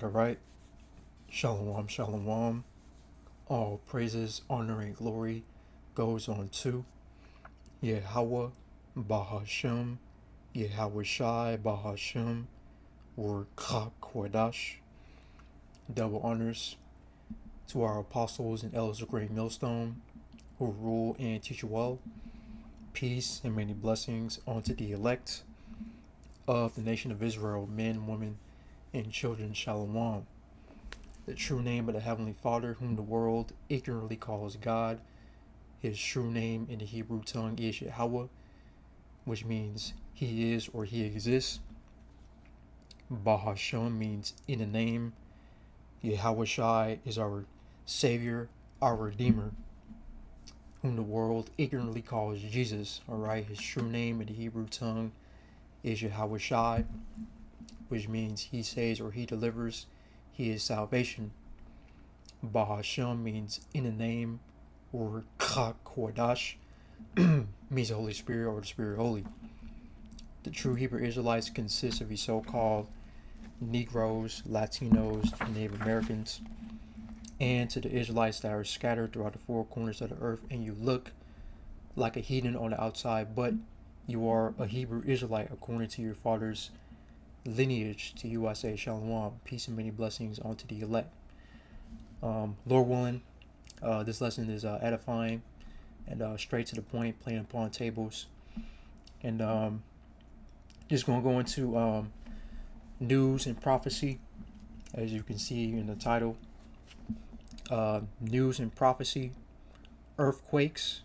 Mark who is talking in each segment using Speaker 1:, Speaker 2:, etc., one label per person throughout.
Speaker 1: All right. Shalom, shalom. All praises, honor, and glory goes on to Yahweh, Bahashem, Yahweh Shai, Bahashem, or Kodash. Double honors to our apostles and elders of Great Millstone who rule and teach well. Peace and many blessings unto the elect of the nation of Israel, men, women, and children. Shalom. The true name of the Heavenly Father, whom the world ignorantly calls God. His true name in the Hebrew tongue is Yahweh, which means He is or He exists. Bahashem means in the name. Yahweh Shai is our Savior, our Redeemer, whom the world ignorantly calls Jesus. Alright, His true name in the Hebrew tongue is Yahweh Shai, which means He saves or He delivers. He is salvation. Bahashem means in the name, or Kodash means the Holy Spirit or the Spirit Holy. The true Hebrew Israelites consist of the so-called Negroes, Latinos, and Native Americans, and to the Israelites that are scattered throughout the four corners of the earth, and you look like a heathen on the outside, but you are a Hebrew Israelite according to your father's lineage. To you I say shalom, peace and many blessings unto the elect. Lord willing, this lesson is edifying and straight to the point, playing upon tables, and just going to go into news and prophecy, as you can see in the title. News and prophecy, earthquakes,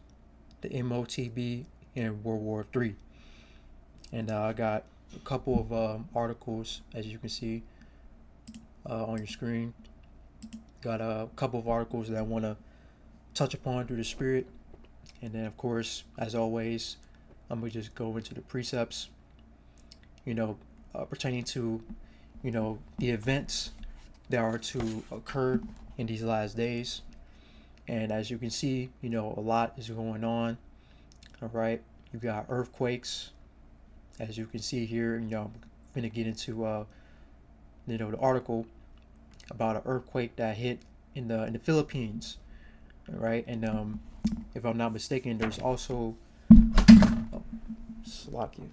Speaker 1: the Motb, and World War III. And I got a couple of articles, as you can see on your screen. Got a couple of articles that I want to touch upon through the Spirit. And then, of course, as always, I'm going to just go into the precepts, pertaining to, the events that are to occur in these last days. And as you can see, a lot is going on. All right. You got earthquakes, as you can see here. I'm going to get into, the article about an earthquake that hit in the Philippines. All right. And if I'm not mistaken, there's also Slovakia.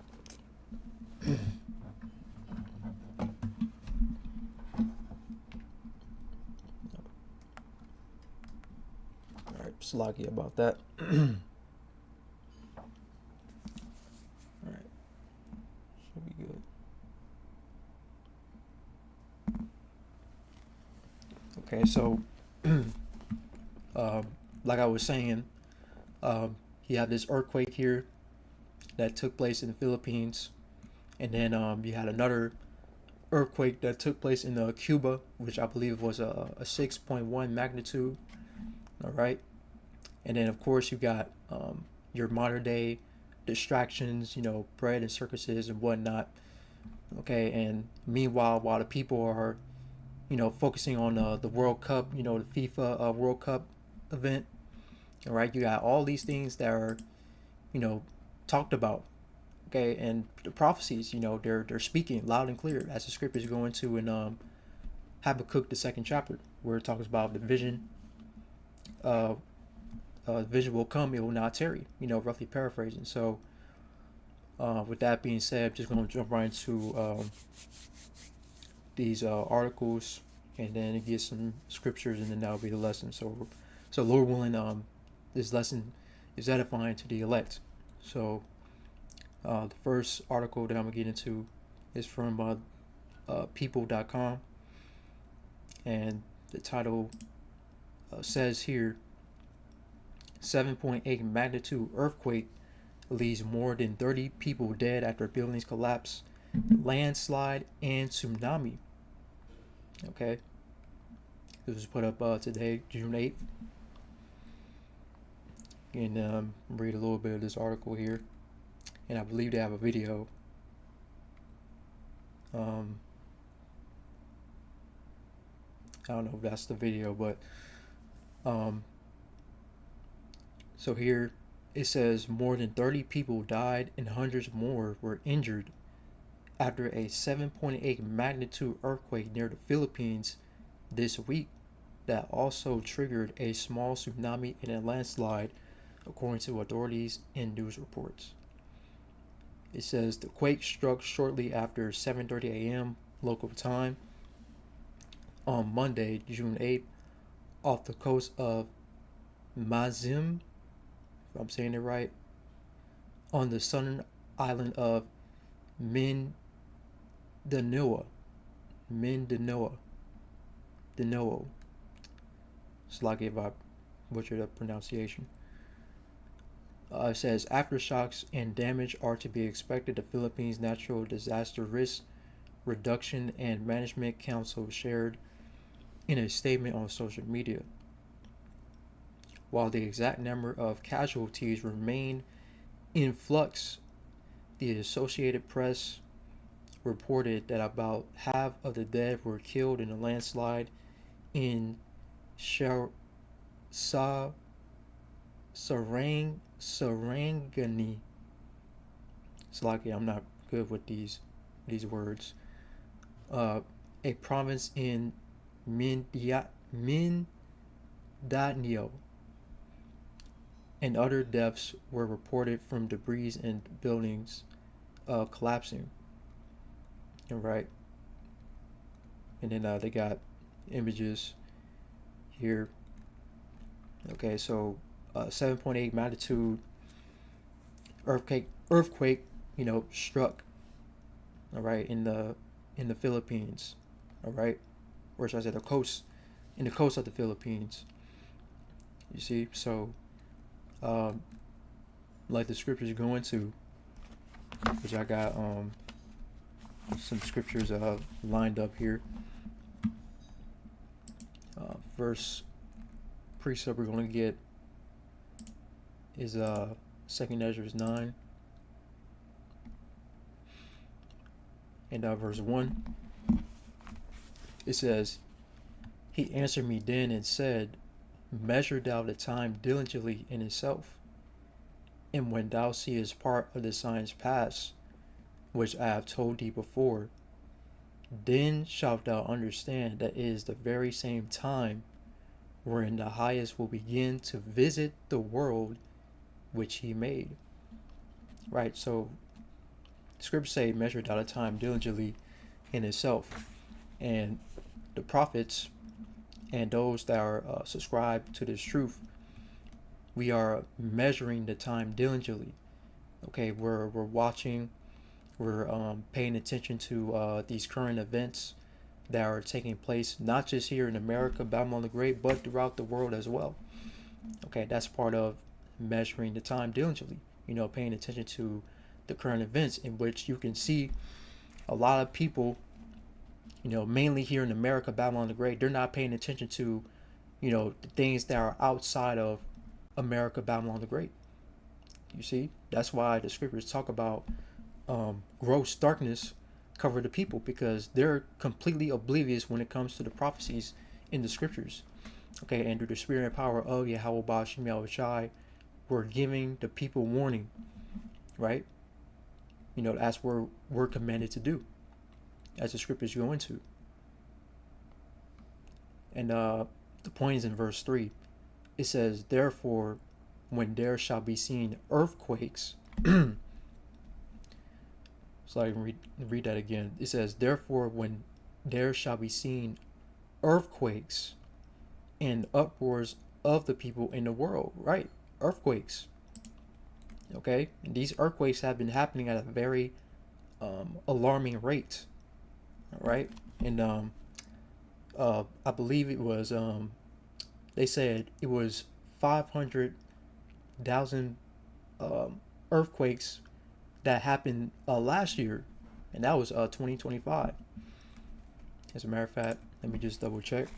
Speaker 1: All right, Slovakia about that. All right, should be good. Okay, so like I was saying, you have this earthquake here that took place in the Philippines, and then you had another earthquake that took place in Cuba, which I believe was a 6.1 magnitude. All right, and then of course you got your modern day distractions, bread and circuses and whatnot. Okay, and meanwhile, while the people are focusing on the World Cup, the FIFA World Cup event. All right, you got all these things that are, talked about. Okay, and the prophecies, they're speaking loud and clear, as the scriptures go into in Habakkuk, the 2nd chapter, where it talks about the vision. Vision will come; it will not tarry. Roughly paraphrasing. So, with that being said, I'm just going to jump right into these articles, and then get some scriptures, and then that'll be the lesson. So Lord willing, this lesson is edifying to the elect. So the first article that I'm gonna get into is from people.com, and the title says here 7.8 magnitude earthquake leaves more than 30 people dead after buildings collapse, landslide, and tsunami. Okay, this was put up today, June 8th. And read a little bit of this article here, and I believe they have a video. I don't know if that's the video, but so here it says more than 30 people died and hundreds more were injured after a 7.8 magnitude earthquake near the Philippines this week that also triggered a small tsunami and a landslide, according to authorities and news reports. It says the quake struck shortly after 7:30 a.m. local time on Monday, June 8th, off the coast of Motb, if I'm saying it right, on the southern island of Mindanao. It's like if I butchered the pronunciation. It says aftershocks and damage are to be expected. The Philippines Natural Disaster Risk Reduction and Management Council shared in a statement on social media. While the exact number of casualties remain in flux, the Associated Press reported that about half of the dead were killed in a landslide in Sarangani. It's like I'm not good with these words. A province in Mindanao, and other deaths were reported from debris and buildings collapsing. Right, and then they got images here. Okay, so 7.8 magnitude earthquake, struck. All right, in the Philippines. All right, or should I say the coast of the Philippines. You see, so like the scriptures go into, which I got some scriptures lined up here. First precept we're going to get is 2nd Ezra 9 and verse 1. It says, "He answered me then and said, Measure thou the time diligently in itself, and when thou seest part of the signs pass, which I have told thee before, then shalt thou understand that it is the very same time wherein the highest will begin to visit the world which he made." Right, so scriptures say measure thou the time diligently in itself, and the prophets and those that are subscribed to this truth, we are measuring the time diligently. Okay, we're watching, we're paying attention to these current events that are taking place, not just here in America, Babylon the Great, but throughout the world as well. Okay, that's part of measuring the time diligently. Paying attention to the current events, in which you can see a lot of people, mainly here in America, Babylon the Great, they're not paying attention to, the things that are outside of America, Babylon the Great. You see, that's why the scriptures talk about gross darkness cover the people, because they're completely oblivious when it comes to the prophecies in the scriptures. Okay, and through the spirit and power of Yahweh Ba'ashem Yahushai, we're giving the people warning, right? That's what we're commanded to do, as the scriptures go into. And the point is in verse 3. It says, "Therefore, when there shall be seen earthquakes," so I can read that again. It says, "Therefore, when there shall be seen earthquakes and uproars of the people in the world," right? Earthquakes. Okay, and these earthquakes have been happening at a very alarming rate. All right, and I believe it was they said it was 500 thousand earthquakes that happened last year, and that was 2025. As a matter of fact, let me just double check.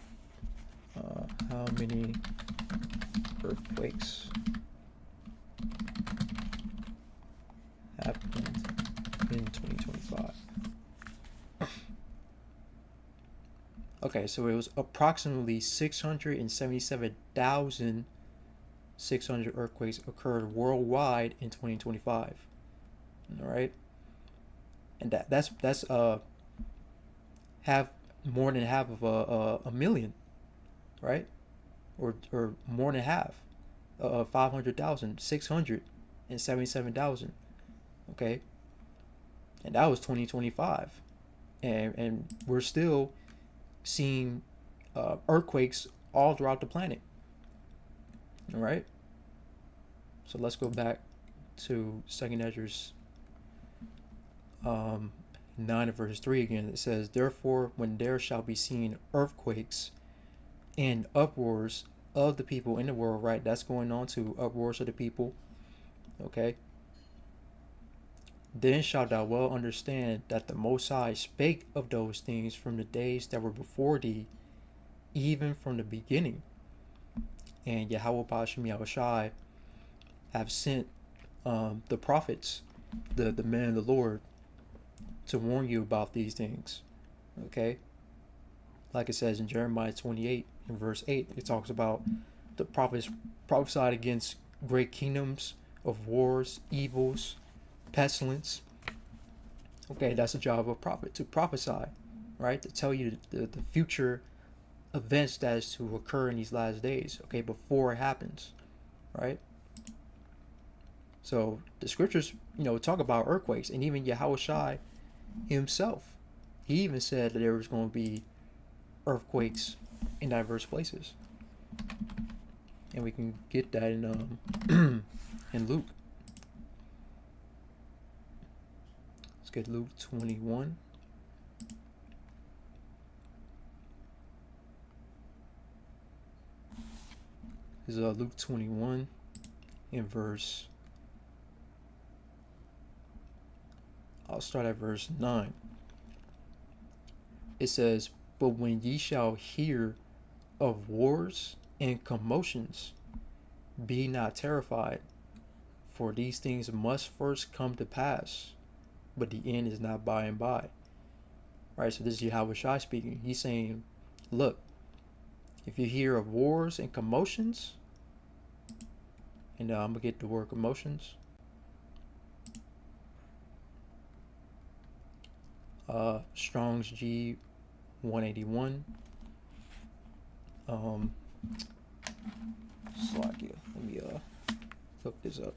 Speaker 1: How many earthquakes happened in 2025? Okay, so it was approximately 677,600 earthquakes occurred worldwide in 2025. All right, and that's half, more than half of a million, right? Or more than half, 500,000, 677,000. Okay, and that was 2025, and we're still seeing earthquakes all throughout the planet. All right, so let's go back to Second Ezra's 9 verse 3 again. It says, therefore, when there shall be seen earthquakes and uproars of the people in the world, right? That's going on to uproars of the people. Okay. Then shalt thou well understand that the Most High spake of those things from the days that were before thee, even from the beginning. And Yahweh Bashim Yahushai have sent the prophets, the men of the Lord, to warn you about these things. Okay. Like it says in Jeremiah 28 in verse 8, it talks about the prophets prophesied against great kingdoms of wars, evils, pestilence. Okay, that's the job of a prophet, to prophesy, right? To tell you the future events that is to occur in these last days, okay, before it happens, right? So the scriptures, talk about earthquakes, and even Yahushai himself, he even said that there was going to be earthquakes in diverse places, and we can get that in in Luke. Let's get Luke 21. This is Luke 21 in verse. I'll start at verse 9. It says, but when ye shall hear of wars and commotions, be not terrified, for these things must first come to pass, but the end is not by and by. Right, so this is Yahweh speaking. He's saying, look, if you hear of wars and commotions, and I'm going to get the word commotions. Strong's G 181. Slovakia. Let me look this up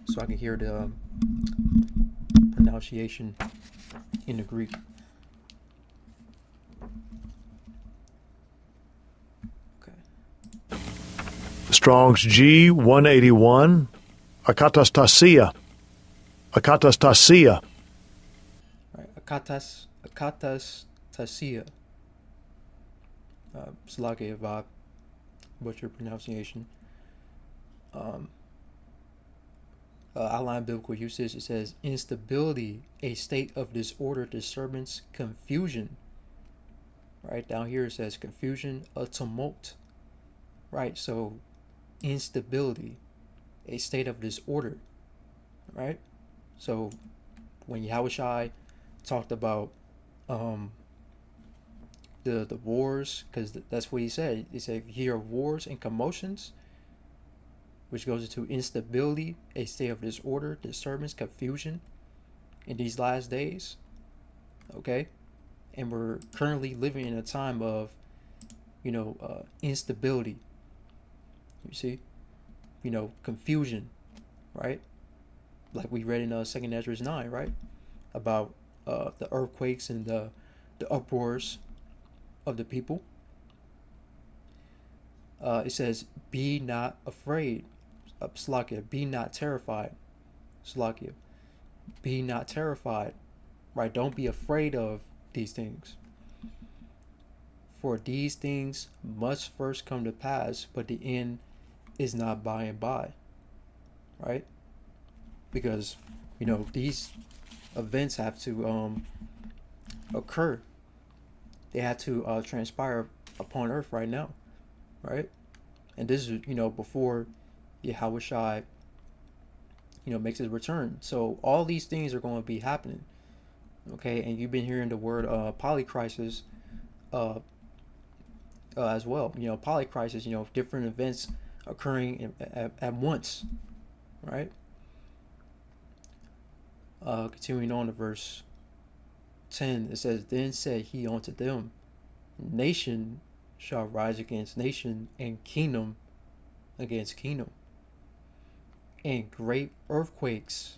Speaker 1: so I can hear the pronunciation in the Greek.
Speaker 2: Okay. Strong's G 181. Akatastasia. Akatastasia.
Speaker 1: Right, Akatastasia. Slovakia, if I butcher pronunciation. Outline biblical usage. It says instability, a state of disorder, disturbance, confusion. Right down here it says confusion, a tumult. Right, so instability, a state of disorder. Right, so when Yahushai talked about the wars, because that's what he said. He said, if you hear of wars and commotions, which goes into instability, a state of disorder, disturbance, confusion in these last days. Okay, and we're currently living in a time of instability. You see, confusion, right? Like we read in 2nd Ezra 9, right, about the earthquakes and the uproars of the people. It says, be not afraid, Slovakia, be not terrified, Slovakia, be not terrified, right? Don't be afraid of these things. For these things must first come to pass, but the end is not by and by. right? Because these events have to occur. They have to transpire upon earth right now, right? And this is before Yahweh Shai makes his return. So all these things are going to be happening. Okay, and you've been hearing the word polycrisis uh, as well. Polycrisis. Different events occurring at once, right? Continuing on to verse 10, it says, "Then said he unto them, Nation shall rise against nation, and kingdom against kingdom, and great earthquakes."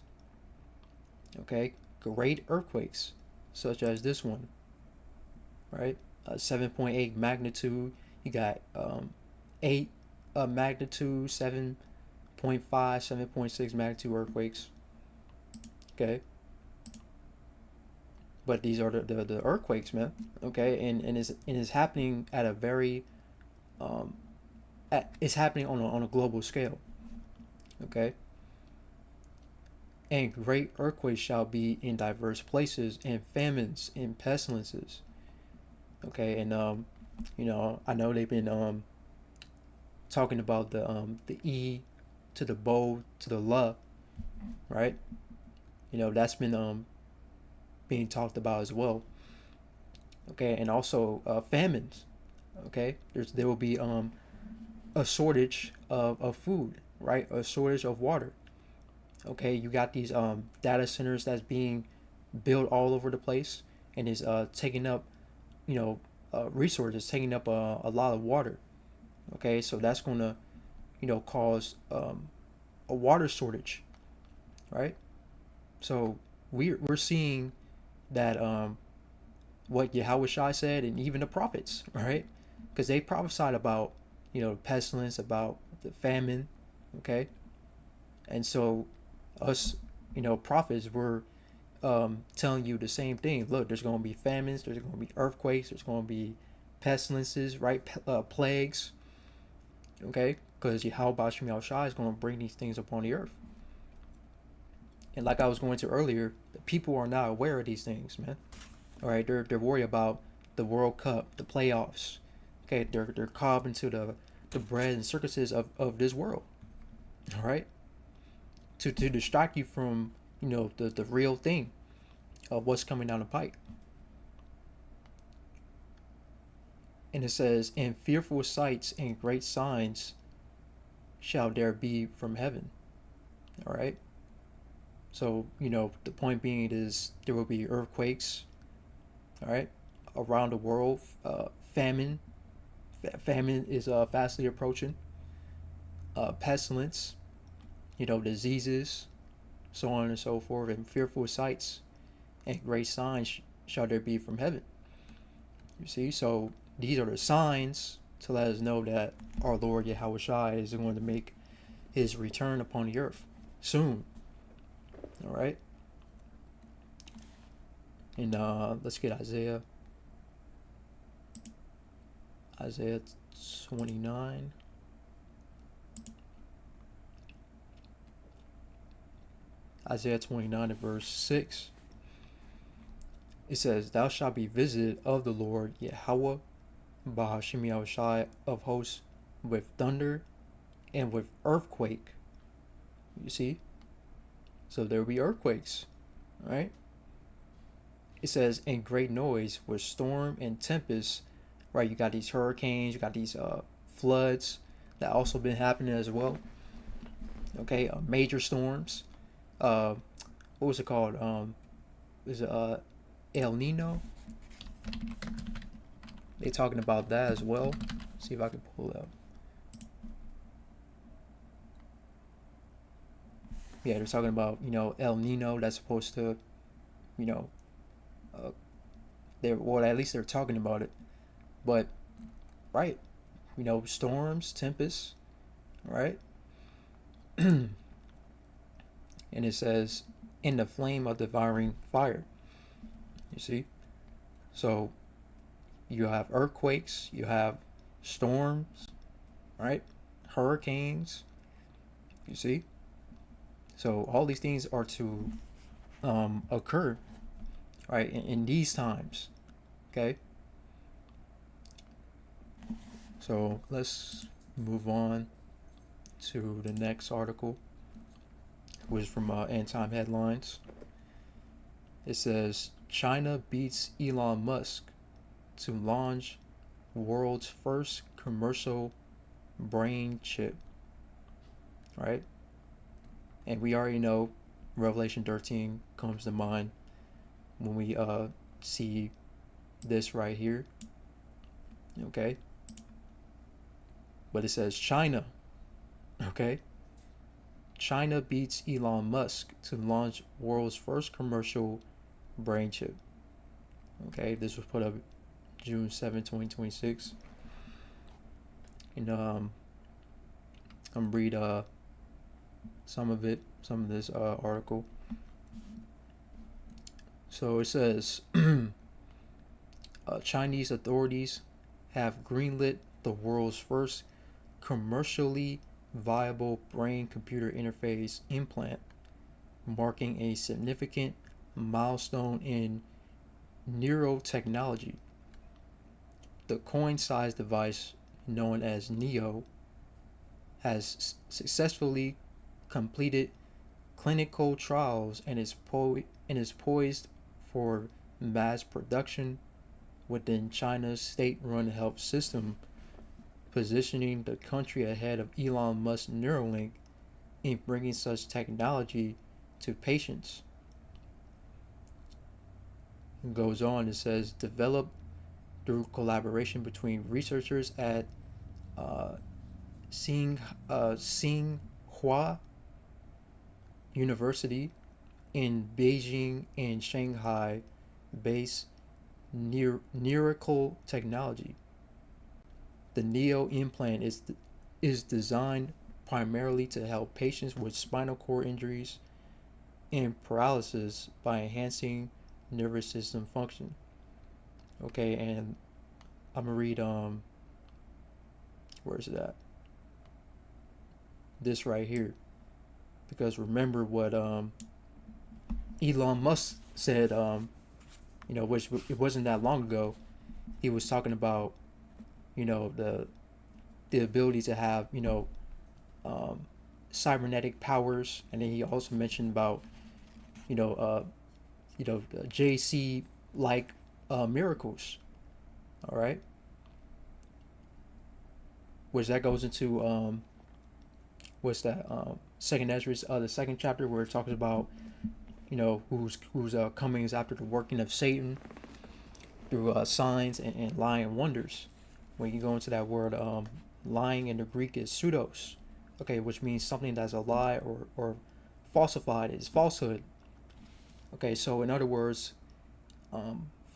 Speaker 1: Okay, great earthquakes, such as this one, right? 7.8 magnitude. You got 8 magnitude, 7.5, 7.6 magnitude earthquakes. Okay, but these are the earthquakes, man. Okay, and it's happening at a very it's happening on a global scale. Okay, and great earthquakes shall be in diverse places, and famines and pestilences. Okay, and I know they've been talking about the E to the Bo to the La, right? That's been being talked about as well. Okay, and also famines. Okay, there will be a shortage of food, right? A shortage of water. Okay, you got these data centers that's being built all over the place, and is taking up resources, taking up a lot of water. Okay, so that's gonna cause a water shortage, right? So we're seeing that what Yahweh Shai said, and even the prophets, right? Because they prophesied about pestilence, about the famine, okay? And so us prophets were telling you the same thing. Look, there's going to be famines, there's going to be earthquakes, there's going to be pestilences, right? Plagues, okay? Because Yahweh Shai Shai is going to bring these things upon the earth. And like I was going to earlier, the people are not aware of these things, man. All right, they're worried about the World Cup, the playoffs. Okay, they're caught up into the bread and circuses of this world. All right, to distract you from the real thing of what's coming down the pike. And it says, "And fearful sights and great signs shall there be from heaven." All right. So the point being is there will be earthquakes. All right, around the world. Famine. Famine is fastly approaching. Pestilence. Diseases, so on and so forth, and fearful sights and great signs shall there be from heaven. You see, so these are the signs to let us know that our Lord Yahweh Shai is going to make his return upon the earth soon. All right, and let's get Isaiah 29. Isaiah 29 verse 6. It says, "Thou shalt be visited of the Lord Yahweh Bahashim Yahushai of hosts with thunder and with earthquake." You see? So there will be earthquakes, right? It says, "and great noise with storm and tempest." Right? You got these hurricanes, you got these floods that also been happening as well. Okay, major storms. Uh, what was it called? Is it El Nino? They talking about that as well. Let's see if I can pull it up. Yeah, they're talking about El Nino that's supposed to you know they're well, at least they're talking about it. But right, storms, tempests, right? And it says, "in the flame of devouring fire." You see, so you have earthquakes, you have storms, right? Hurricanes. You see, So all these things are to occur, right, in these times. Okay. So let's move on to the next article, which is from End Time Headlines. It says China beats Elon Musk to launch world's first commercial brain chip. Right? And we already know Revelation 13 comes to mind when we see this right here. Okay? But it says China. Okay? China beats Elon Musk to launch world's first commercial brain chip. Okay, this was put up June 7, 2026. And I'm gonna read some of this article. So it says Chinese authorities have greenlit the world's first commercially viable brain computer interface implant, marking a significant milestone in neurotechnology. The coin-sized device, known as Neo, has successfully completed clinical trials and is poised for mass production within China's state-run health system, positioning the country ahead of Elon Musk's Neuralink in bringing such technology to patients. It goes on, it says, developed through collaboration between researchers at uh, Tsinghua University in Beijing and Shanghai based Neurical Technology. The Neo implant is designed primarily to help patients with spinal cord injuries and paralysis by enhancing nervous system function. Okay, and I'm gonna read where's it at? This right here. Because remember what Elon Musk said, which it wasn't that long ago. He was talking about, the ability to have, cybernetic powers, and then he also mentioned about, you know, uh, JC like miracles. All right, which that goes into what's that second Ezra, the second chapter, where it talks about who's coming is after the working of Satan through signs and lying wonders. When you go into that word, lying in the Greek is pseudos, okay, which means something that's a lie or falsified is falsehood. Okay, so in other words,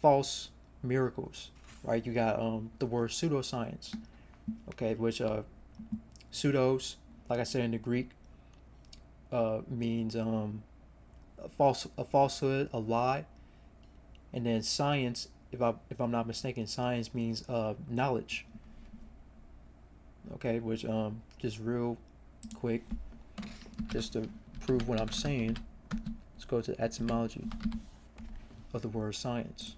Speaker 1: false miracles, right? You got the word pseudoscience, okay, which pseudos, like I said in the Greek, means a falsehood, a lie, and then science, if I'm not mistaken, science means knowledge. Okay, which just real quick, just to prove what I'm saying, let's go to the etymology of the word science.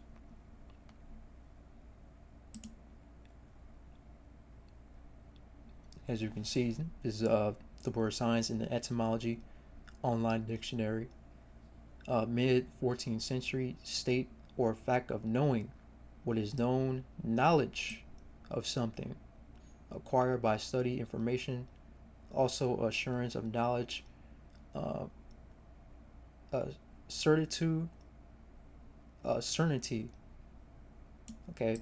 Speaker 1: As you can see, this is the word science in the etymology online dictionary. Mid 14th century, state or fact of knowing what is known, knowledge of something acquired by study, information, also assurance of knowledge, uh, uh, certitude, certainty. Okay,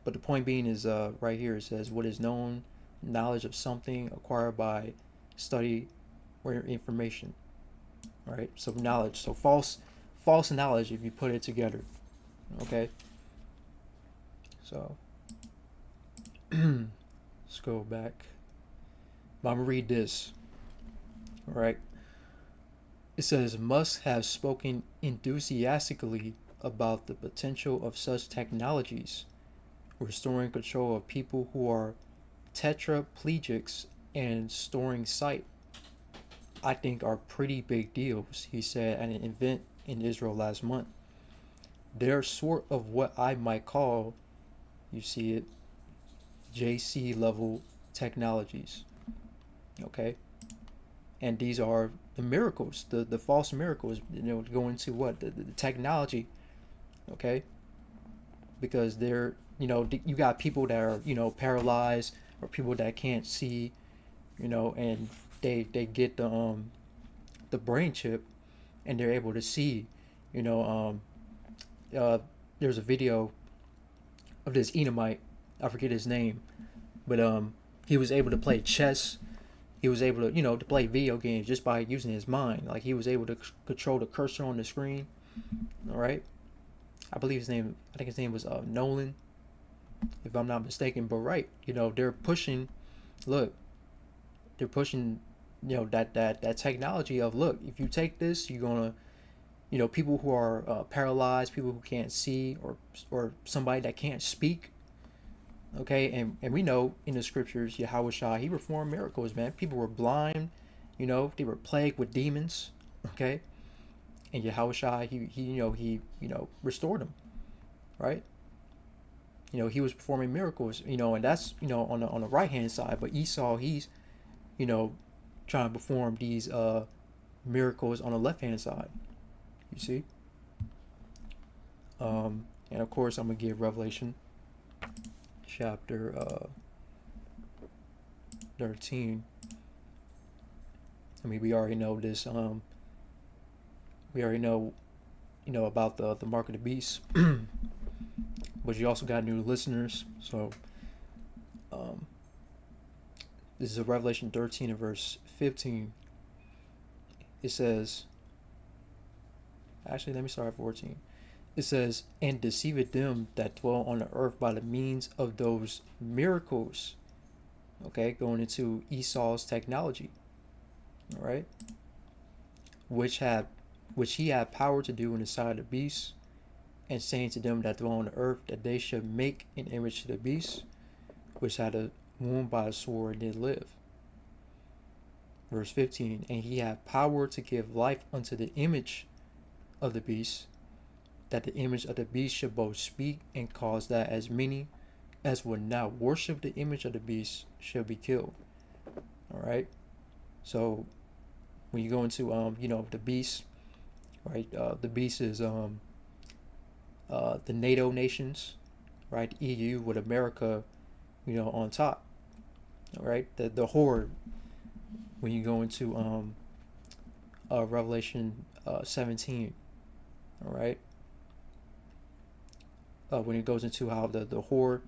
Speaker 1: but the point being is right here it says what is known, knowledge of something acquired by study or information. Right, so knowledge, so false knowledge if you put it together. Okay, so let's go back. I'm gonna read this. All right, it says Musk has spoken enthusiastically about the potential of such technologies, restoring control of people who are tetraplegics and storing sight. I think are pretty big deals, he said at an event in Israel last month. They're sort of what I might call, you see it, JC level technologies. Okay? And these are the miracles, the false miracles, go into what? The technology, okay? Because they're, you got people that are, paralyzed, or people that can't see, and they get the brain chip, and they're able to see, you know, uh, there's a video of this Edomite, I forget his name, but he was able to play chess. He was able to, to play video games just by using his mind. Like, he was able to control the cursor on the screen. All right, I think his name was Nolan, if I'm not mistaken. But right, they're pushing. Look, they're pushing, that technology of, look, if you take this, you're gonna, people who are paralyzed, people who can't see, or somebody that can't speak. Okay, and we know in the scriptures, Yahweh Shai, he performed miracles, man. People were blind, they were plagued with demons. Okay, and Yahweh Shai, he restored them, right? He was performing miracles, and that's, on the right hand side. But Esau, he's, trying to perform these miracles on the left hand side. You see, and of course I'm gonna give Revelation chapter 13. I mean, we already know this. We already know, about the mark of the beast. But you also got new listeners. So, this is a Revelation 13 and verse 15. It says, actually, let me start at 14. It says, and deceived them that dwell on the earth by the means of those miracles. Okay, going into Esau's technology. All right, which he had power to do in the sight of the beast, and saying to them that dwell on the earth that they should make an image to the beast, which had a wound by a sword and did live. Verse 15, and he had power to give life unto the image of the beast, that the image of the beast should both speak, and cause that as many as would not worship the image of the beast should be killed. All right. So when you go into the beast, right? The beast is the NATO nations, right? EU with America, on top. All right. The horde. When you go into Revelation 17, all right. When it goes into how the horde,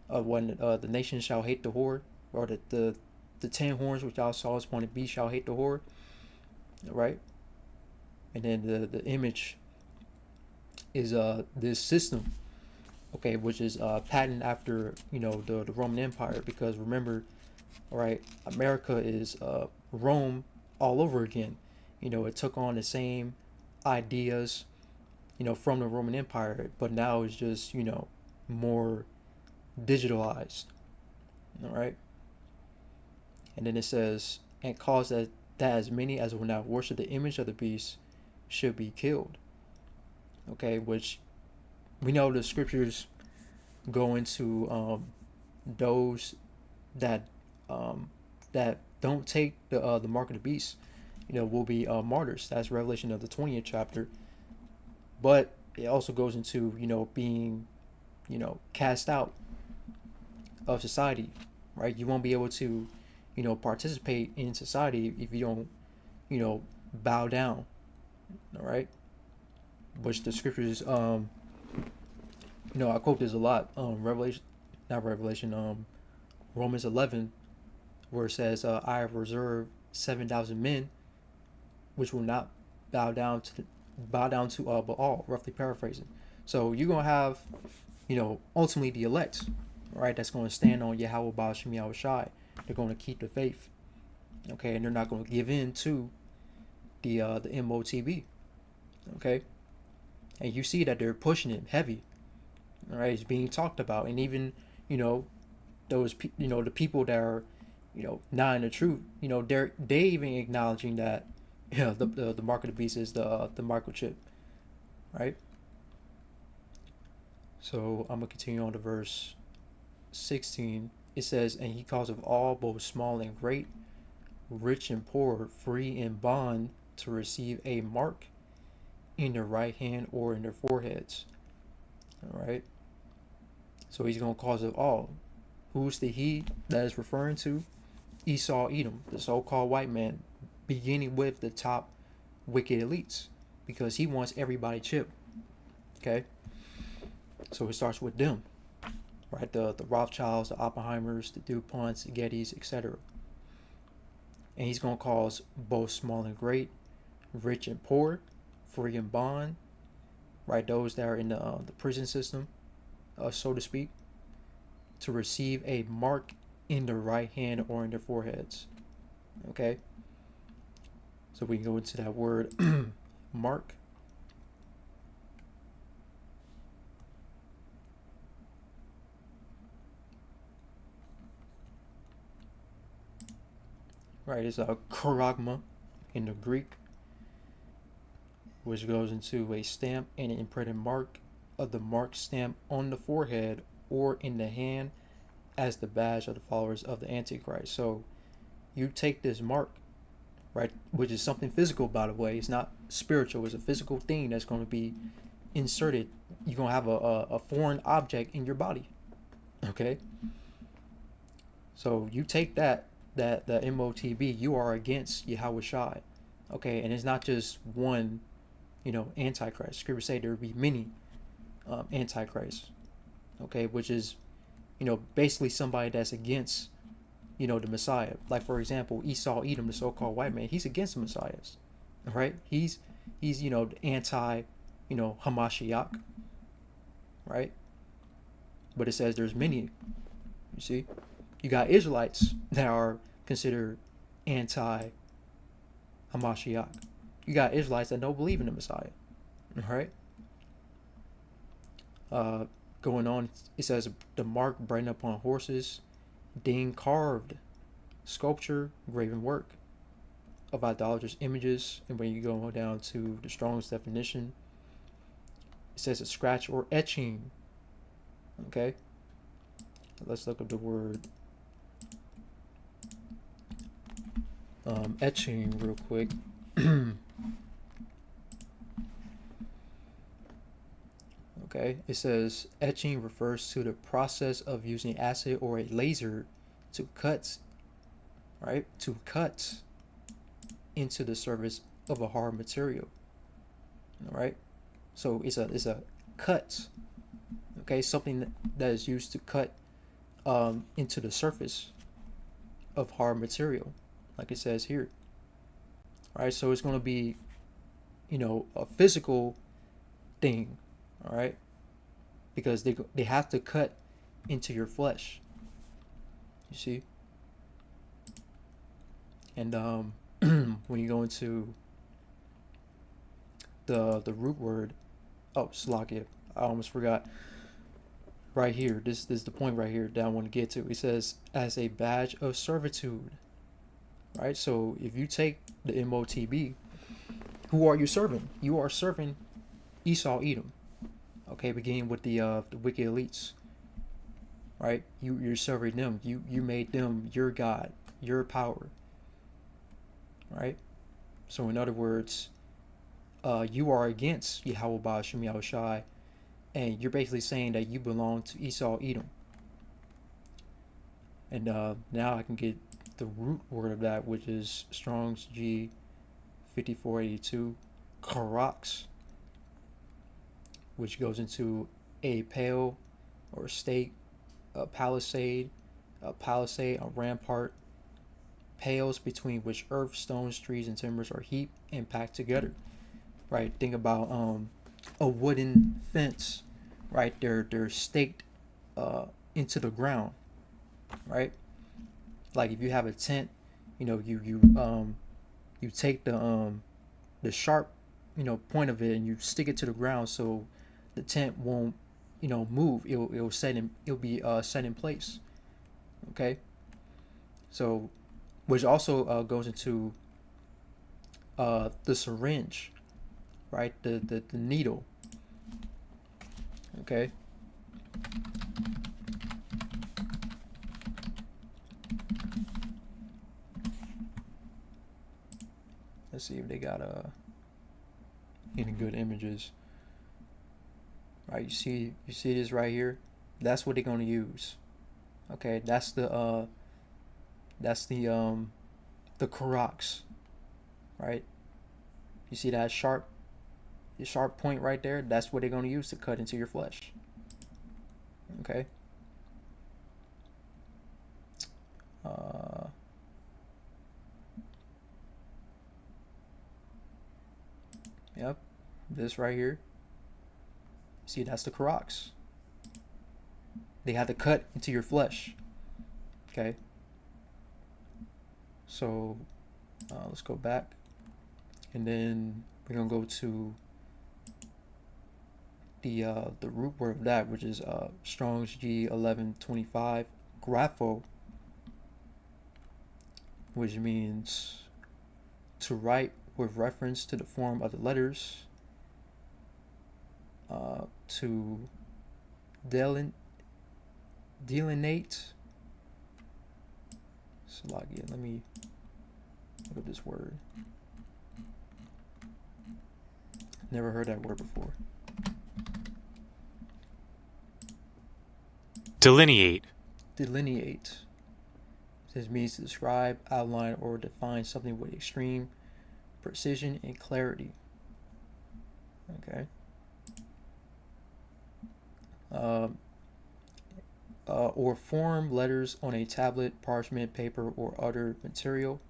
Speaker 1: when the nations shall hate the horde, or the 10 horns which thou sawest upon the beast shall hate the horde, right? And then the image is this system, okay, which is patterned after the Roman Empire, because remember, all right, America is Rome all over again. It took on the same ideas, from the Roman Empire, but now it's just more digitalized. All right, and then it says, and cause that as many as will not worship the image of the beast should be killed. Okay, which we know the scriptures go into those that that don't take the mark of the beast, will be martyrs. That's Revelation of the 20th chapter. But it also goes into being cast out of society, right? You won't be able to participate in society if you don't bow down. All right, which the scriptures I quote this a lot. Romans 11, where it says, I have reserved 7,000 men which will not bow down to Baal, roughly paraphrasing. So you're gonna have ultimately the elect, right? That's going to stand on Yahweh Baal Shem Yahweh Shai. They're going to keep the faith, okay, and they're not going to give in to the Motb, okay. And you see that they're pushing it heavy. All right, it's being talked about, and even those the people that are not in the truth. They even acknowledging that, the mark of the beast is the microchip, right? So I'm gonna continue on to verse 16. It says, "And he calls of all, both small and great, rich and poor, free and bond, to receive a mark in their right hand or in their foreheads." All right. So he's gonna cause of all. Who's the he that is referring to? Esau, Edom, the so-called white man, beginning with the top wicked elites, because he wants everybody chipped. Okay. So it starts with them, right? The Rothschilds, the Oppenheimers, the DuPonts, the Gettys, etc. And he's gonna cause both small and great, rich and poor, free and bond, right? Those that are in the prison system, so to speak, to receive a mark in their right hand or in their foreheads. Okay. So we can go into that word mark. Right, it's a charagma in the Greek, which goes into a stamp and an imprinted mark of the mark stamp on the forehead or in the hand as the badge of the followers of the Antichrist. So you take this mark, right, which is something physical, by the way. It's not spiritual. It's a physical thing that's going to be inserted. You're going to have a foreign object in your body. Okay. So you take that the Motb, you are against Yahweh Shai. Okay, and it's not just one, antichrist. Scripture say there will be many antichrists. Okay, which is, basically somebody that's against, the Messiah. Like, for example, Esau, Edom, the so-called white man, he's against the Messiahs. All right, he's the anti, Hamashiach. Right, but it says there's many. You see, you got Israelites that are considered anti Hamashiach. You got Israelites that don't believe in the Messiah. All right. Going on, it says the mark branded upon horses, being carved, sculpture, graven work of idolatrous images. And when you go down to the Strong's definition, it says a scratch or etching. Okay. Let's look up the word etching real quick. Okay, it says etching refers to the process of using acid or a laser to cut, right? To cut into the surface of a hard material. All right, so it's a cut. Okay, something that is used to cut into the surface of hard material, like it says here. All right, so it's going to be, a physical thing. All right, because they have to cut into your flesh. You see, and when you go into the root word, oh, Slakia, I almost forgot. Right here, this is the point right here that I want to get to. It says as a badge of servitude. Right, so if you take the Motb, who are you serving? You are serving Esau, Edom. Okay, beginning with the wicked elites. Right, you're serving them. You made them your god, your power. Right, so in other words, you are against Yahweh Ba'ashem Yahweh Shai, and you're basically saying that you belong to Esau, Edom. And now I can get the root word of that, which is Strong's G 5482, Karax, which goes into a pale or stake, a palisade, a rampart, pales between which earth, stones, trees, and timbers are heaped and packed together. Right? Think about a wooden fence. Right? They're staked into the ground. Right? Like if you have a tent, you take the sharp point of it and you stick it to the ground so the tent won't move. It'll be set in place. Okay, So, which also goes into the syringe, right? The needle. Okay. Let's see if they got any good images. Right, you see this right here? That's what they're gonna use. Okay, that's the Koroks, right? You see that the sharp point right there? That's what they're gonna use to cut into your flesh. Okay. Uh, yep. This right here. See, that's the Koroks. They have to cut into your flesh. Okay. So let's go back, and then we're gonna go to the root word of that, which is Strong's G1125 grapho, which means to write with reference to the form of the letters, to delineate. Salagia. Let me look up this word. Never heard that word before.
Speaker 3: Delineate.
Speaker 1: Delineate. This means to describe, outline, or define something with extreme precision and clarity. Okay. Or form letters on a tablet, parchment, paper, or other material.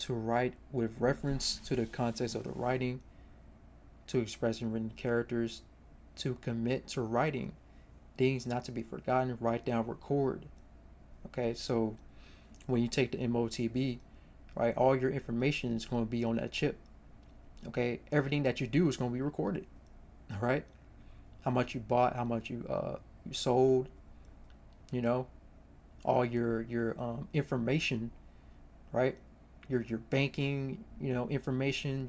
Speaker 1: To write with reference to the context of the writing. To express in written characters. To commit to writing. Things not to be forgotten, write down, record. Okay, so when you take the Motb, right, all your information is going to be on that chip. Okay, everything that you do is going to be recorded. All right, how much you bought, how much you sold, you know, all your information, right? Your banking, information,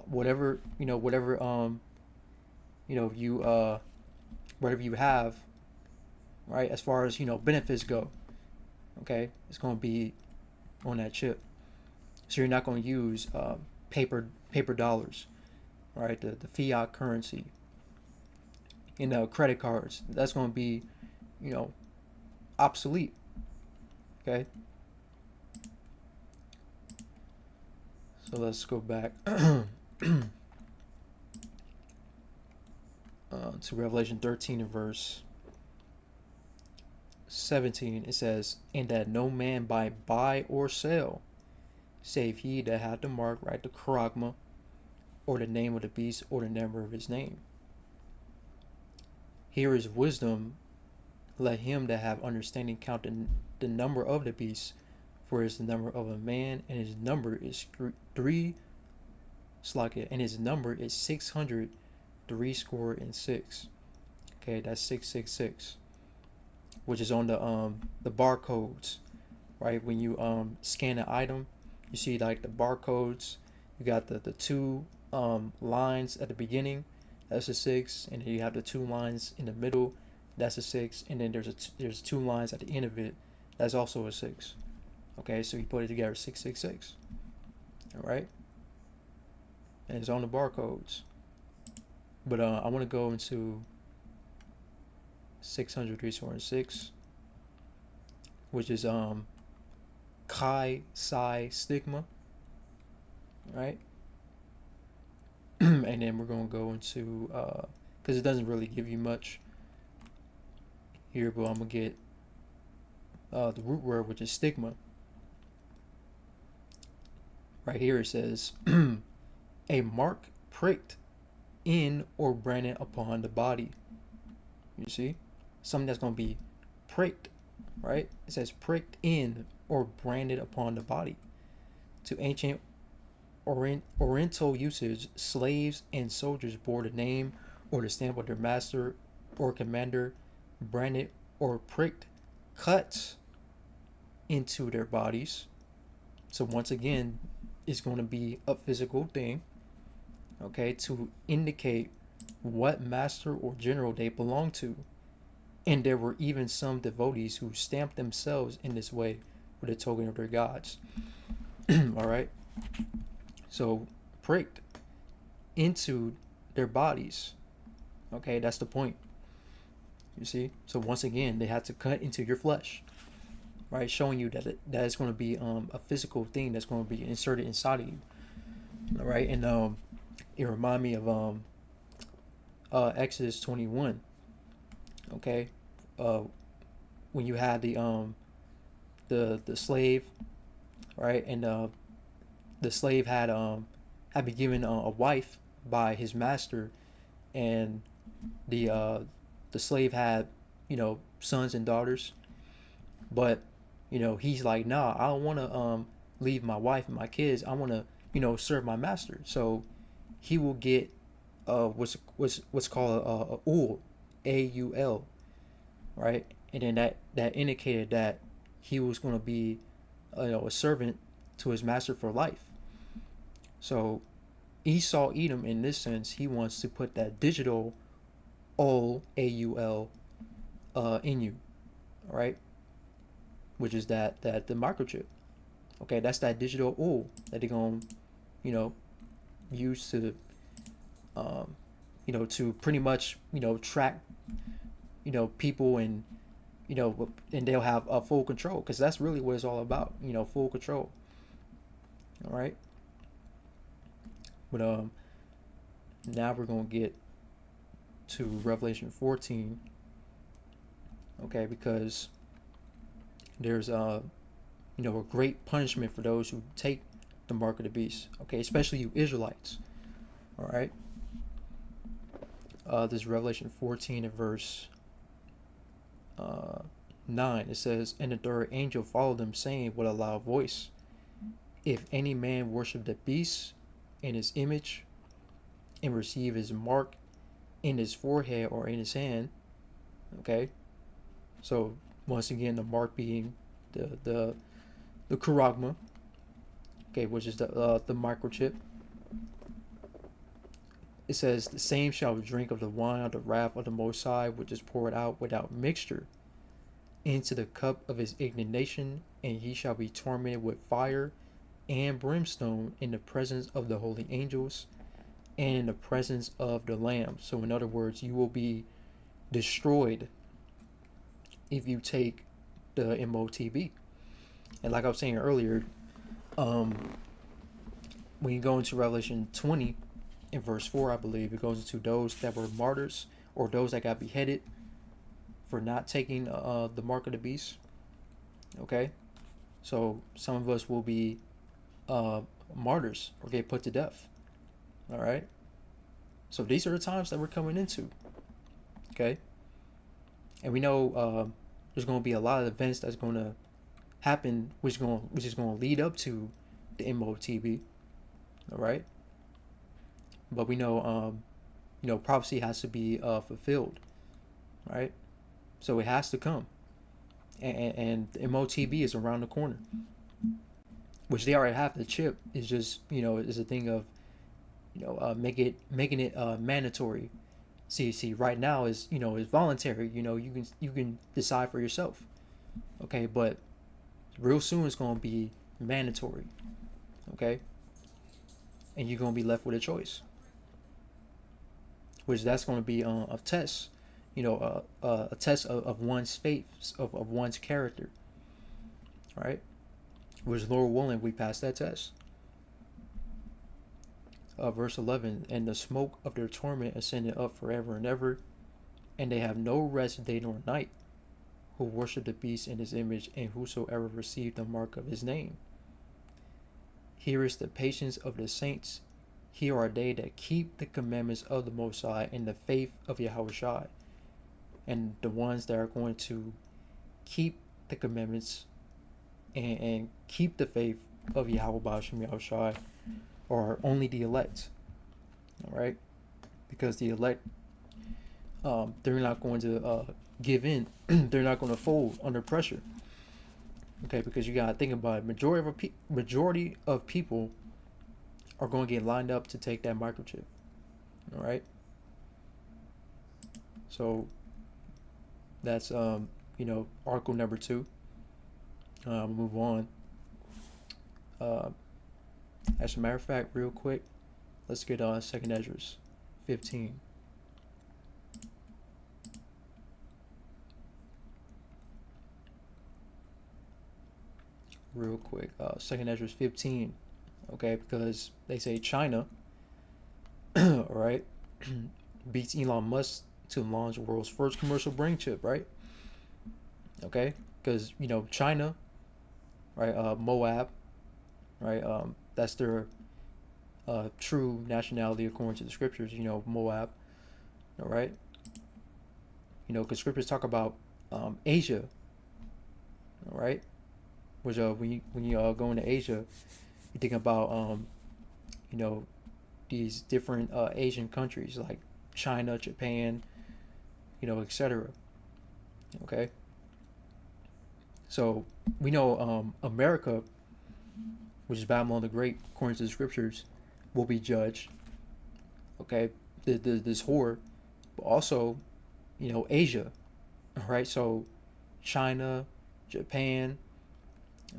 Speaker 1: whatever, whatever you whatever you have, right? As far as benefits go, okay, it's going to be on that chip. So you're not going to use paper dollars, right? The fiat currency. Credit cards. That's going to be, obsolete. Okay. So let's go back to Revelation 13 and verse 17. It says, "And that no man buy or sell, save he that hath the mark, right, the charagma, or the name of the beast, or the number of his name. Here is wisdom. Let him that have understanding count the number of the beast, for it is the number of a man, and his number is and his number is 600, 6. Okay, that's 666, which is on the barcodes, right? When you scan an item, you see like the barcodes. You got the two lines at the beginning, that's a 6, and then you have the two lines in the middle, that's a 6, and then there's two lines at the end of it, that's also a 6. Okay, so you put it together, 666. All right, and it's on the barcodes. But I want to go into 600, 6, which is chi psi stigma, right? And then we're going to go into because it doesn't really give you much here, but I'm gonna get the root word, which is stigma. Right here it says a mark pricked in or branded upon the body. You see, something that's going to be pricked, right? It says pricked in or branded upon the body. To ancient Oriental usage, slaves and soldiers bore the name or the stamp of their master or commander, branded or pricked, cut into their bodies. So once again, it's going to be a physical thing, okay, to indicate what master or general they belong to. And there were even some devotees who stamped themselves in this way with a token of their gods. All right. So pricked into their bodies. Okay, that's the point. You see? So once again, they had to cut into your flesh, right? Showing you that it's going to be a physical thing that's going to be inserted inside of you. All right, and it reminded me of Exodus 21. Okay, uh, when you had the slave, right, and the slave had been given a wife by his master, and the uh, the slave had, sons and daughters, but he's like, nah, I don't want to leave my wife and my kids. I want to serve my master. So he will get what's called a ul, AUL, right? And then that indicated that he was going to be a servant to his master for life. So Esau Edom, in this sense, he wants to put that digital ul, AUL, in you, right? Which is that the microchip. Okay, that's that digital ul that they're gonna use to to pretty much track people, and and they'll have full control, because that's really what it's all about, full control. All right, but now we're gonna get to Revelation 14. Okay, because there's a great punishment for those who take the mark of the beast. Okay, especially you Israelites. All right. This is Revelation 14 and verse 9. It says, "And the third angel followed them, saying with a loud voice, If any man worship the beast and his image, and receive his mark in his forehead or in his hand." Okay. So once again, the mark being the charagma, okay, which is the microchip. It says, "The same shall drink of the wine of the wrath of the Most High, which is poured out without mixture into the cup of his indignation, and he shall be tormented with fire and brimstone in the presence of the holy angels and in the presence of the Lamb." So in other words, you will be destroyed if you take the Motb. And like I was saying earlier, when you go into Revelation 20 in verse 4, I believe, it goes into those that were martyrs, or those that got beheaded for not taking the mark of the beast. Okay, so some of us will be martyrs or get put to death. All right, so these are the times that we're coming into. Okay, and we know there's going to be a lot of events that's going to happen, which is going to lead up to the Motb. All right, but we know prophecy has to be fulfilled, right? So it has to come, and the Motb is around the corner, which they already have the chip. It's just is a thing of making it mandatory. See, right now is is voluntary. You can decide for yourself. Okay, but real soon it's going to be mandatory. Okay, and you're going to be left with a choice, which that's going to be a test, a test of one's faith, of one's character, right? Which, Lord willing, we pass that test. Verse 11, "And the smoke of their torment ascended up forever and ever, and they have no rest day nor night, who worship the beast in his image, and whosoever received the mark of his name. Here is the patience of the saints. Here are they that keep the commandments of the Most High and the faith of Yahushua." And the ones that are going to keep the commandments and keep the faith of Yahushua are only the elect. All right, because the elect, they're not going to give in. They're not going to fold under pressure. Okay, because you gotta think about it. Majority of people are going to get lined up to take that microchip. All right. So that's article number 2. Move on. Uh, as a matter of fact, real quick, let's get on Second Esdras 15. Real quick, Second Esdras 15. Okay, because they say China, all right, beats Elon Musk to launch the world's first commercial brain chip, right? Okay, because China, right, Moab, right, that's their true nationality according to the scriptures. Moab, all right. Because scriptures talk about Asia, all right. Which when you go into Asia, you think about you know these different Asian countries like China, Japan, etc. Okay, so we know America, which is Babylon the Great, according to the scriptures, will be judged. Okay, this horror, but also Asia. All right, so China, Japan,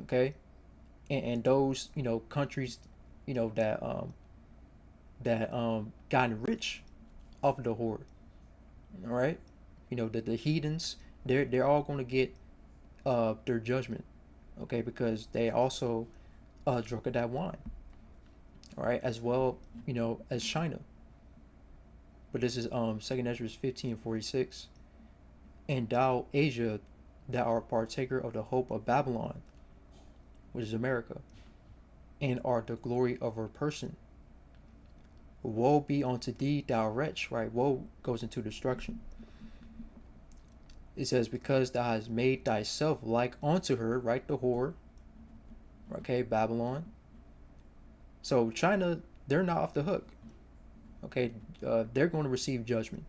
Speaker 1: okay, and those countries that gotten rich off of the horror. All right, the heathens, they're all going to get their judgment. Okay, because they also drunk of that wine. All right, as well as China. But this is Second Ezra 15:46. And thou Asia, thou art partaker of the hope of Babylon, which is America, and art the glory of her person. Woe be unto thee, thou wretch, right? Woe goes into destruction. It says, because thou hast made thyself like unto her, right? The whore, okay, Babylon. So China, they're not off the hook, okay? They're going to receive judgment.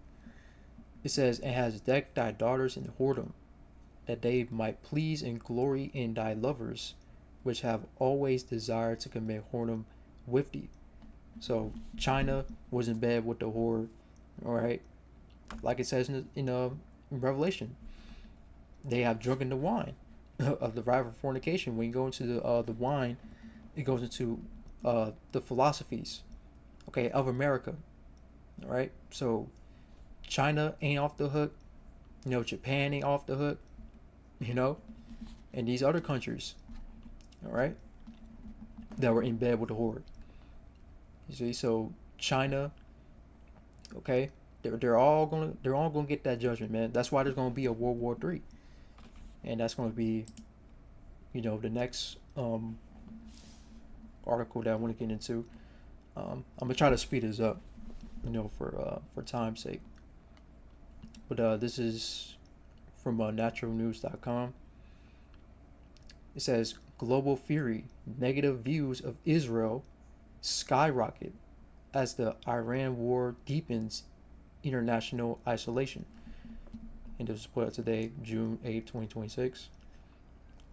Speaker 1: It says, and has decked thy daughters in whoredom, that they might please and glory in thy lovers, which have always desired to commit whoredom with thee. So China was in bed with the whore, all right? Like it says in Revelation, they have drunken the wine of the rival fornication. When you go into the wine, it goes into the philosophies, okay, of America, all right? So China ain't off the hook, Japan ain't off the hook, and these other countries, all right, that were in bed with the whore. You see, so China, okay, they're all gonna get that judgment, man. That's why there's gonna be a World War III, and that's gonna be, the next article that I want to get into. I'm gonna try to speed this up, for time's sake. But this is from naturalnews.com. It says global fury, negative views of Israel skyrocket as the Iran war deepens international isolation. And this was put out today, June 8th, 2026.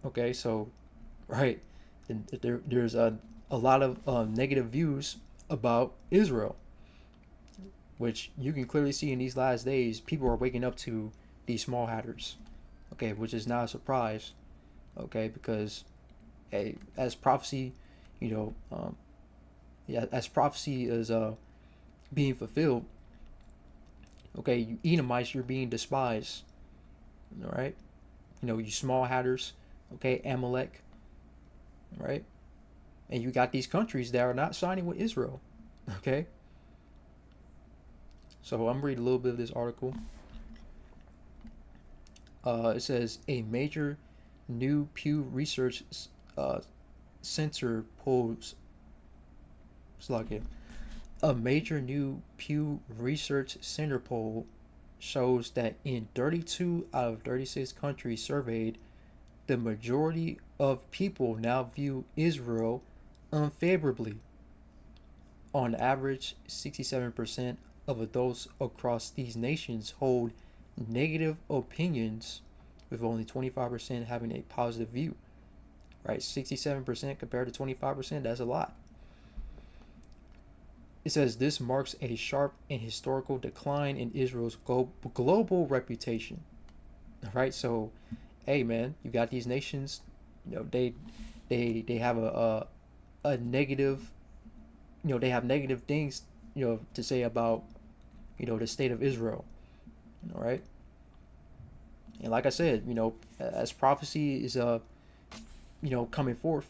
Speaker 1: Okay, so, right, there's a lot of negative views about Israel, which you can clearly see in these last days. People are waking up to these small hatters, okay, which is not a surprise, okay, because, hey, as prophecy, as prophecy is being fulfilled, okay, you Edomites, you're being despised, all right, you small hatters, okay, Amalek, right, and you got these countries that are not signing with Israel, okay. So I'm reading a little bit of this article. It says a major new Pew Research Center polls. It's like a major new Pew Research Center poll shows that in 32 out of 36 countries surveyed, the majority of people now view Israel unfavorably. On average, 67% of adults across these nations hold negative opinions, with only 25% having a positive view. right? 67% compared to 25%. That's a lot. It says this marks a sharp and historical decline in Israel's global reputation. All right, so hey man, you got these nations, they have a negative, they have negative things, to say about, the state of Israel. All right, and like I said, as prophecy is coming forth,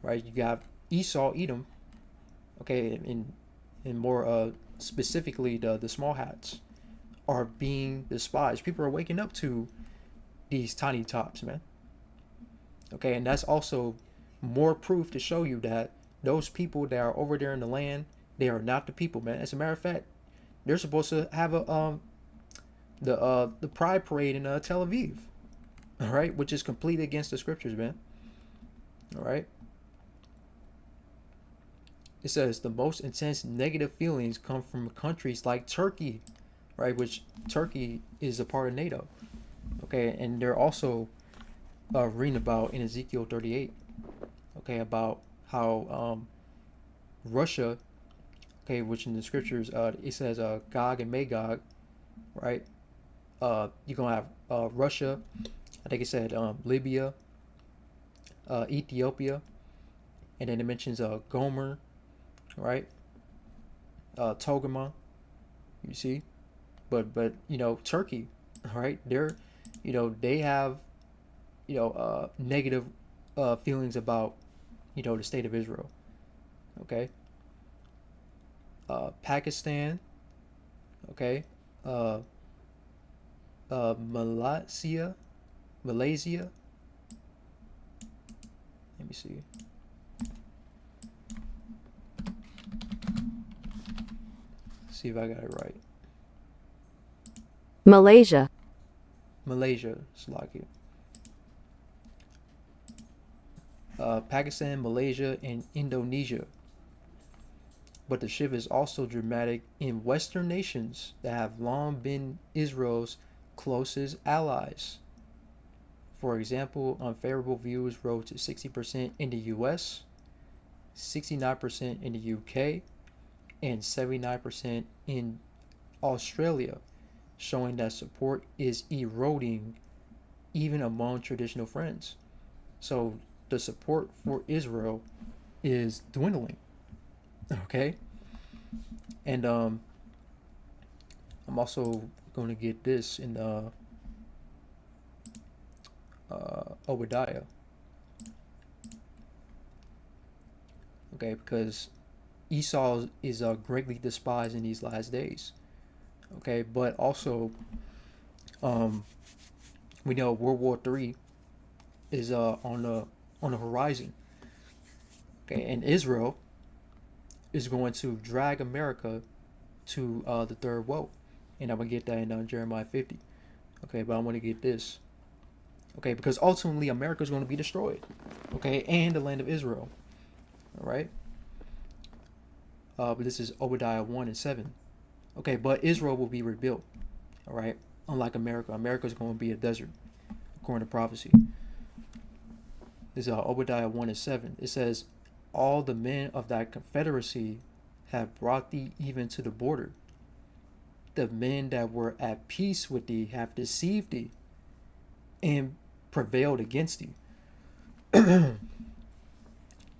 Speaker 1: right? You got Esau, Edom, okay, in more specifically the small hats are being despised. People are waking up to these tiny tops, man. Okay, and that's also more proof to show you that those people that are over there in the land, they are not the people, man. As a matter of fact, they're supposed to have the Pride Parade in Tel Aviv, all right, which is completely against the scriptures, man. All right. It says the most intense negative feelings come from countries like Turkey, right, which Turkey is a part of NATO. Okay, and they're also reading about in Ezekiel 38, okay, about how Russia, okay, which in the scriptures it says Gog and Magog, right? You're gonna have Russia, I think it said Libya, Ethiopia, and then it mentions Gomer, right? Togama, you see, but Turkey, all right? They're, they have, negative feelings about, the state of Israel. Okay. Pakistan. Okay. Malaysia. Malaysia. Let me see. See if I got it right.
Speaker 3: Malaysia.
Speaker 1: Malaysia, Slovakia. Pakistan, Malaysia, and Indonesia. But the shift is also dramatic in Western nations that have long been Israel's closest allies. For example, unfavorable views rose to 60% in the US, 69% in the UK, and 79% in Australia, showing that support is eroding even among traditional friends. So the support for Israel is dwindling. Okay, and I'm also going to get this in Obadiah. Okay, because Esau is greatly despised in these last days. Okay, but also we know World War III is on the horizon. Okay, and Israel is going to drag America to the third woe, and I'm gonna get that in Jeremiah 50. Okay, but I want to get this. Okay, because ultimately America is going to be destroyed. Okay, and the land of Israel. All right. But this is Obadiah 1 and 7. Okay, but Israel will be rebuilt. All right, unlike America, America is going to be a desert, according to prophecy. This is Obadiah 1 and 7. It says, all the men of that confederacy have brought thee even to the border. The men that were at peace with thee have deceived thee and prevailed against thee.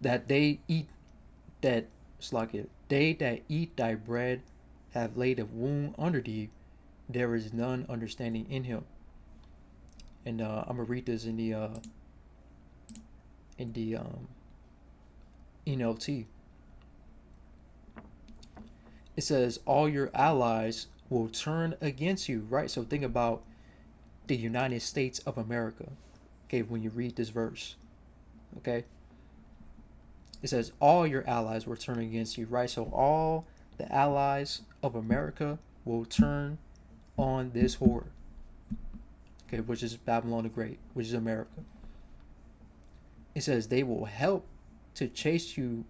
Speaker 1: That they eat that Slakia, they that eat thy bread have laid a wound under thee, there is none understanding in him. And I'm gonna read this in the NLT. It says all your allies will turn against you, right? So think about the United States of America, okay, when you read this verse, okay? It says all your allies will turn against you, right? So all the allies of America will turn on this whore, okay, which is Babylon the Great, which is America. It says they will help to chase you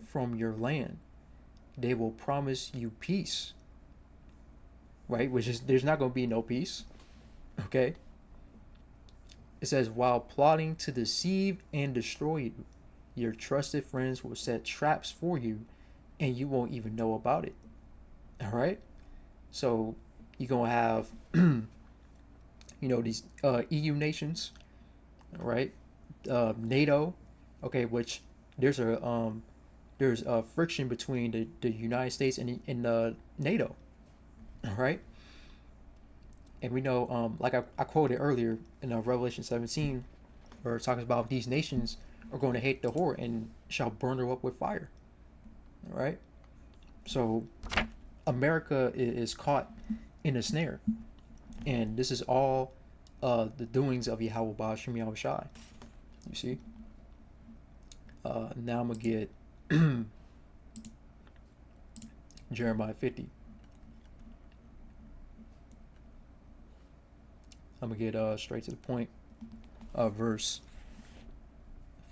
Speaker 1: from your land. They will promise you peace, right? Which is, there's not going to be no peace, okay? It says, while plotting to deceive and destroy you, your trusted friends will set traps for you and you won't even know about it. All right? So you're going to have, these EU nations, all right? NATO, okay, which there's a friction between the United States and NATO, all right? And we know, like I quoted earlier in Revelation 17, where it talks about these nations are going to hate the whore and shall burn her up with fire. All right. So America is caught in a snare, and this is all the doings of Yahweh Ba'ashem Yahweh Shai. You see. Now I'm gonna get Jeremiah 50. I'm gonna get straight to the point. Verse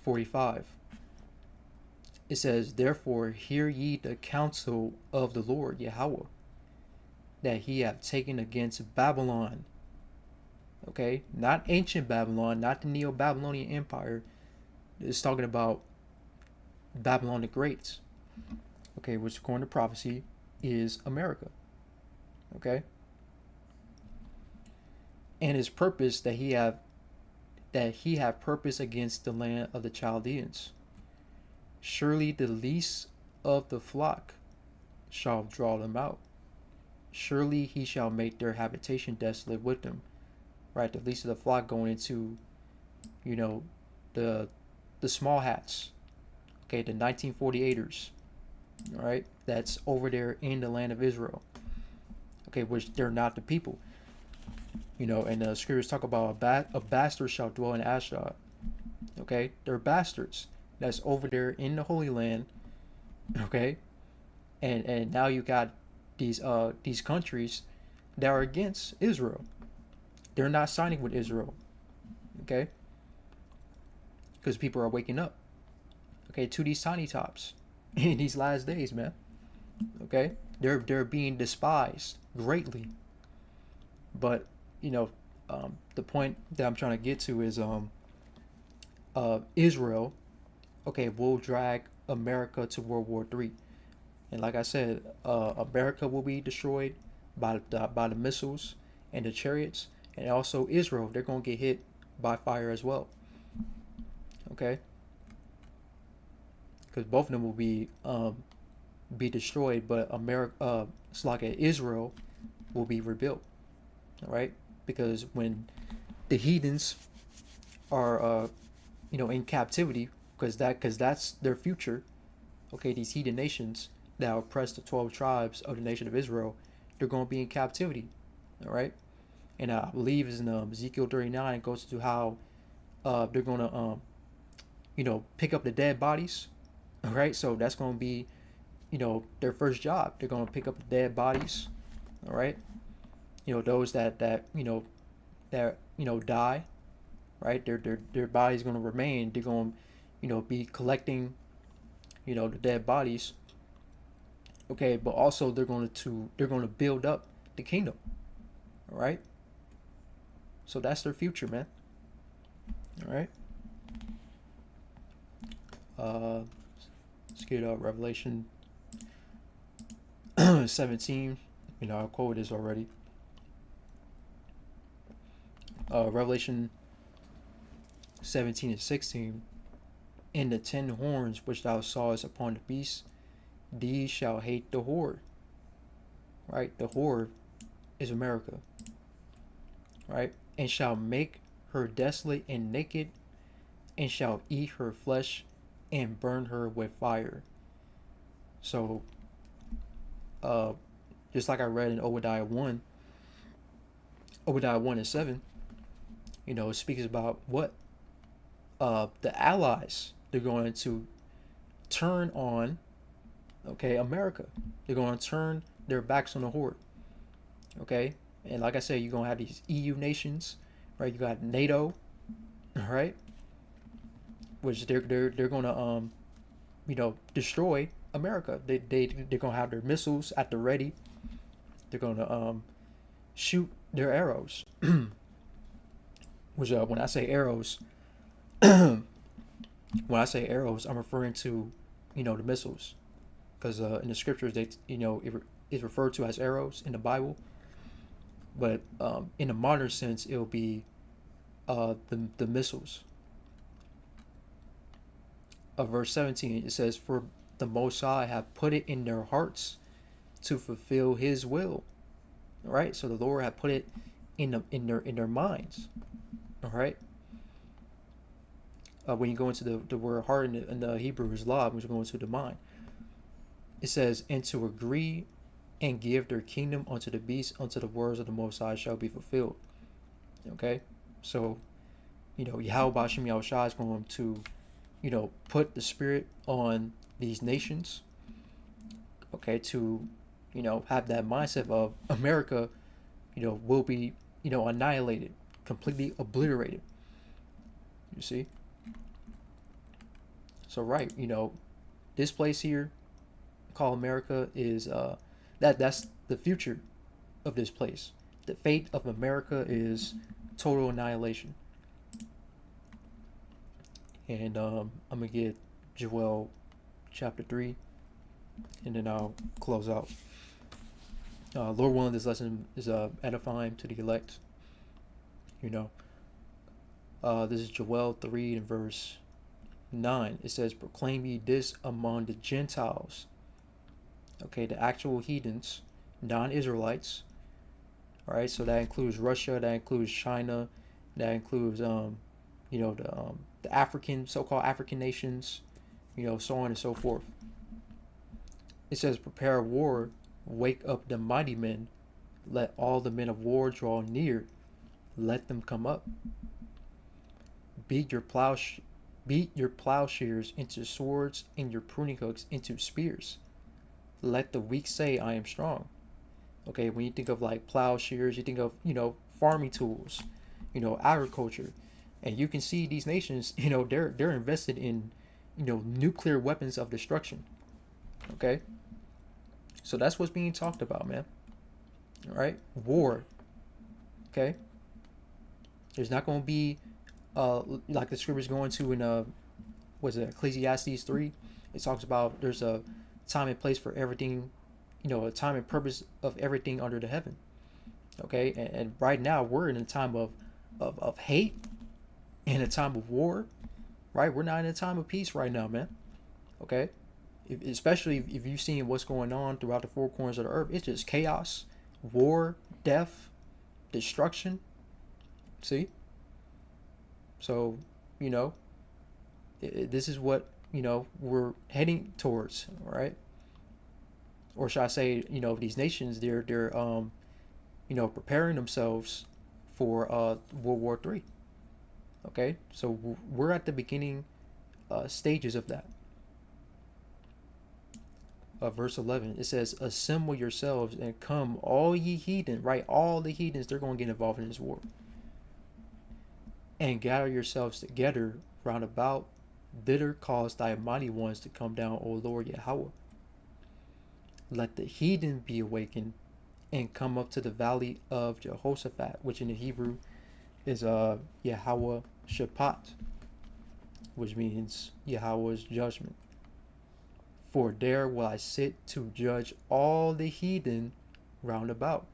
Speaker 1: 45. It says, therefore hear ye the counsel of the Lord Yahweh, that he hath taken against Babylon. Okay, not ancient Babylon, not the Neo-Babylonian Empire. It's talking about Babylon the Great. Okay, which according to prophecy is America. Okay, and his purpose that he have purpose against the land of the Chaldeans. Surely the least of the flock shall draw them out. Surely he shall make their habitation desolate with them. Right, the least of the flock going into, the small hats. Okay, the 1948ers. All right, that's over there in the land of Israel. Okay, which they're not the people. And the scriptures talk about a bastard shall dwell in Ashdod. Okay, they're bastards. That's over there in the Holy Land. Okay, and now you got these countries that are against Israel. They're not signing with Israel. Okay, because people are waking up. Okay, to these tiny tops in these last days, man. Okay, they're being despised greatly. But the point that I'm trying to get to is Israel, okay, will drag America to World War III. And like I said, America will be destroyed by the missiles and the chariots, and also Israel, they're gonna get hit by fire as well. Okay, because both of them will be destroyed, but it's like Israel will be rebuilt. All right, because when the heathens are in captivity, because that's their future. Okay, these heathen nations that oppress the 12 tribes of the nation of Israel, they're going to be in captivity. All right, and I believe it's in Ezekiel 39. It goes to how they're going to pick up the dead bodies. All right, so that's going to be their first job. They're going to pick up the dead bodies. All right, those that die. Right, their body's going to remain. They're going to be collecting the dead bodies. Okay, but also they're going to build up the kingdom. All right, so that's their future, man. All right, let's get Revelation 17. I quoted this already. Revelation 17 and 16. And the 10 horns which thou sawest upon the beast, these shall hate the whore. Right? The whore is America. Right? And shall make her desolate and naked, and shall eat her flesh and burn her with fire. So, just like I read in Obadiah 1 and 7, it speaks about what the allies, they're going to turn on, okay, America. They're going to turn their backs on the horde. Okay, and like I said, you're going to have these EU nations, right? You got NATO, all right, which they're going to destroy America. They're going to have their missiles at the ready. They're going to shoot their arrows. which when I say arrows, I'm referring to, the missiles, because in the scriptures it's referred to as arrows in the Bible, but in a modern sense it'll be the missiles. Verse 17, it says, "For the Most High have put it in their hearts to fulfill His will." All right, so the Lord had put it in their minds. All right. When you go into the word heart in the Hebrew is law, which is going to the mind, it says, "And to agree and give their kingdom unto the beast, unto the words of the Most High shall be fulfilled." Okay, so Yahweh Bashim Yahushua is going to put the spirit on these nations, okay, to have that mindset of America will be annihilated, completely obliterated. You see? So right, this place here called America is that's the future of this place. The fate of America is total annihilation. And I'm gonna get Joel chapter 3, and then I'll close out. Lord willing, this lesson is edifying to the elect. This is Joel 3 and verse 9. It says, "Proclaim ye this among the Gentiles." Okay, the actual heathens, non-Israelites. All right, so that includes Russia, that includes China, that includes the African, so-called African nations, so on and so forth. It says, "Prepare war, wake up the mighty men, let all the men of war draw near, let them come up. Beat your plowshares into swords and your pruning hooks into spears. Let the weak say, I am strong." Okay, when you think of like plowshares, you think of farming tools, agriculture, and you can see these nations, they're invested in nuclear weapons of destruction. Okay, so that's what's being talked about, man. All right, war. Okay, there's not going to be like the scriptures going to in was it Ecclesiastes 3? It talks about there's a time and place for everything, a time and purpose of everything under the heaven. Okay, and right now we're in a time of hate and a time of war, right? We're not in a time of peace right now, man. Okay, especially if you've seen what's going on throughout the four corners of the earth. It's just chaos, war, death, destruction. See? So, this is what, we're heading towards, right? Or should I say, these nations, they're preparing themselves for World War III. Okay? So we're at the beginning stages of that. Verse 11, it says, "Assemble yourselves and come, all ye heathen," right? All the heathens, they're going to get involved in this war. "And gather yourselves together round about, thither cause thy mighty ones to come down, O Lord Yahweh. Let the heathen be awakened and come up to the valley of Jehoshaphat," which in the Hebrew is Yahweh Shaphat, which means Yahweh's judgment. "For there will I sit to judge all the heathen round about."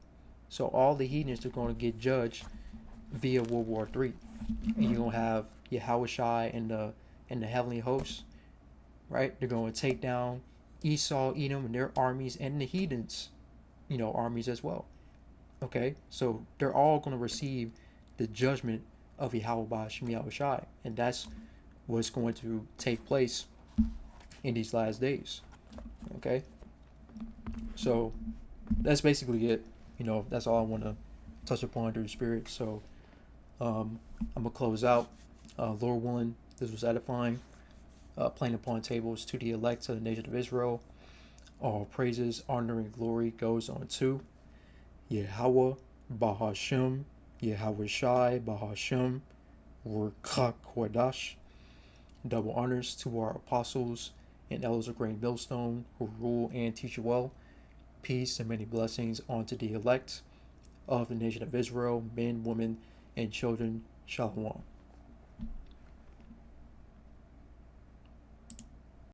Speaker 1: So all the heathens are going to get judged via World War III. And you're going to have Yahushai and the heavenly hosts, right? They're going to take down Esau, Edom, and their armies, and the heathens, armies as well. Okay, so they're all going to receive the judgment of Yahweh Ba'Shem Yahushai, and that's what's going to take place in these last days. Okay, so that's basically it. That's all I want to touch upon through the Spirit. So I'm gonna close out. Lord willing, this was edifying. Playing upon tables to the elect of the nation of Israel. All praises, honor, and glory goes on to Yahweh Bahashem, Yahweh Shai Bahashem, Ruach Kodash. Double honors to our apostles and elders of Great Millstone who rule and teach well. Peace and many blessings unto the elect of the nation of Israel, men, women, and children Shalom.